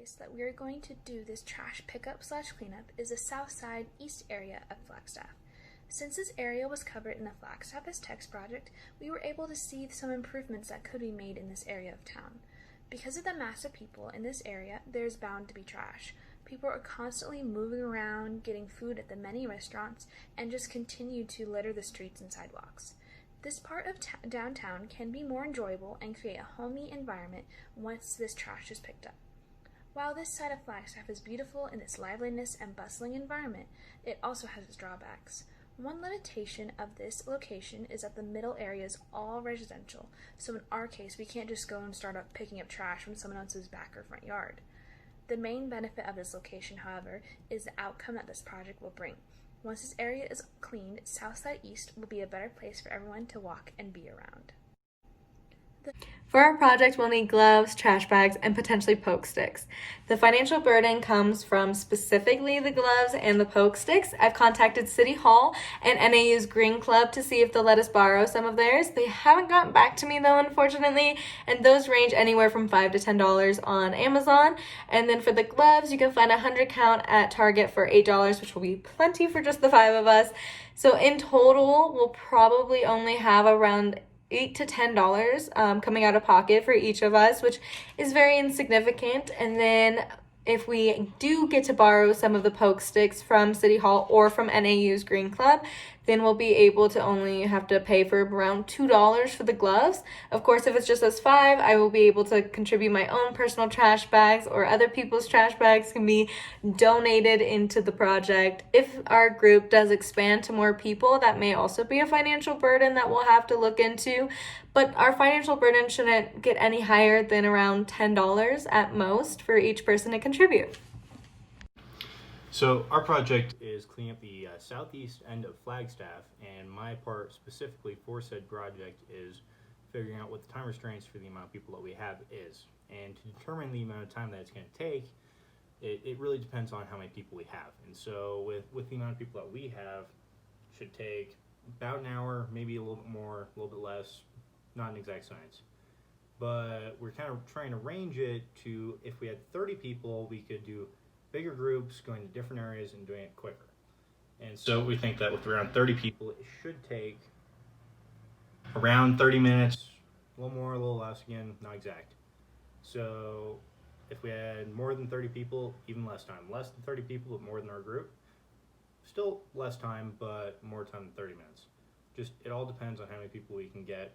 place that we are going to do this trash pickup/cleanup is the south side east area of Flagstaff. Since this area was covered in the Flagstaff as Text project, we were able to see some improvements that could be made in this area of town. Because of the mass of people in this area, there's bound to be trash. People are constantly moving around, getting food at the many restaurants, and just continue to litter the streets and sidewalks. This part of downtown can be more enjoyable and create a homey environment once this trash is picked up. While this side of Flagstaff is beautiful in its liveliness and bustling environment, it also has its drawbacks. One limitation of this location is that the middle area is all residential, so in our case, we can't just go and start picking up trash from someone else's back or front yard. The main benefit of this location, however, is the outcome that this project will bring. Once this area is cleaned, Southside East will be a better place for everyone to walk and be around. For our project, we'll need gloves, trash bags, and potentially poke sticks. The financial burden comes from specifically the gloves and the poke sticks. I've contacted City Hall and NAU's Green Club to see if they'll let us borrow some of theirs. They haven't gotten back to me though, unfortunately, and those range anywhere from $5 to $10 on Amazon. And then for the gloves, you can find a 100 count at Target for $8, which will be plenty for just the 5 of us. So in total, we'll probably only have around $8 to $10 coming out of pocket for each of us, which is very insignificant. And then if we do get to borrow some of the poke sticks from City Hall or from NAU's Green Club, then we'll be able to only have to pay for around $2 for the gloves. Of course, if it's just us 5, I will be able to contribute my own personal trash bags, or other people's trash bags can be donated into the project. If our group does expand to more people, that may also be a financial burden that we'll have to look into. But our financial burden shouldn't get any higher than around $10 at most for each person to contribute. So our project is cleaning up the southeast end of Flagstaff, and my part specifically for said project is figuring out what the time restraints for the amount of people that we have is. And to determine the amount of time that it's going to take, it really depends on how many people we have. And so with the amount of people that we have, should take about an hour, maybe a little bit more, a little bit less, not an exact science. But we're kind of trying to range it to, if we had 30 people, we could do bigger groups going to different areas and doing it quicker. And so we think that with around 30 people, it should take around 30 minutes, a little more, a little less, again, not exact. So if we had more than 30 people, even less time. Less than 30 people, but more than our group, still less time, but more time than 30 minutes. Just, it all depends on how many people we can get.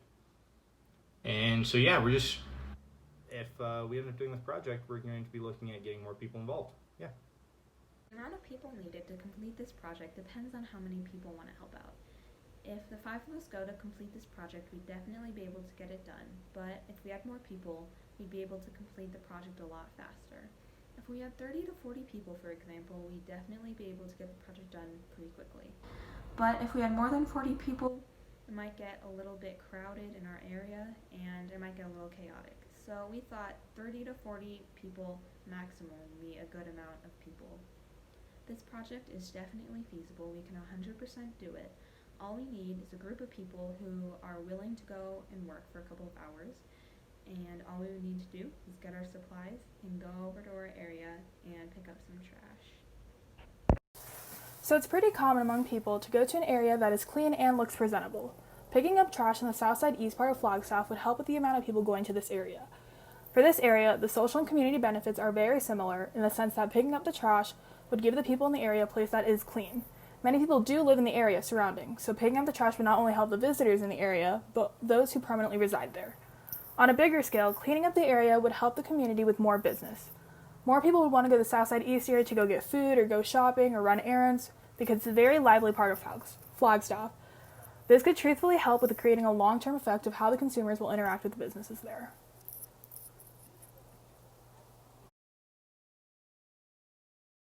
And so yeah, if we end up doing this project, we're going to be looking at getting more people involved. Yeah. The amount of people needed to complete this project depends on how many people want to help out. If the 5 of us go to complete this project, we'd definitely be able to get it done, but if we had more people, we'd be able to complete the project a lot faster. If we had 30 to 40 people, for example, we'd definitely be able to get the project done pretty quickly. But if we had more than 40 people, it might get a little bit crowded in our area, and it might get a little chaotic. So we thought 30 to 40 people maximum would be a good amount of people. This project is definitely feasible. We can 100% do it. All we need is a group of people who are willing to go and work for a couple of hours, and all we would need to do is get our supplies and go over to our area and pick up some trash. So it's pretty common among people to go to an area that is clean and looks presentable. Picking up trash in the southside east part of Flagstaff would help with the amount of people going to this area. For this area, the social and community benefits are very similar in the sense that picking up the trash would give the people in the area a place that is clean. Many people do live in the area surrounding, so picking up the trash would not only help the visitors in the area, but those who permanently reside there. On a bigger scale, cleaning up the area would help the community with more business. More people would want to go to the southside east area to go get food or go shopping or run errands because it's a very lively part of Flagstaff. This could truthfully help with creating a long-term effect of how the consumers will interact with the businesses there.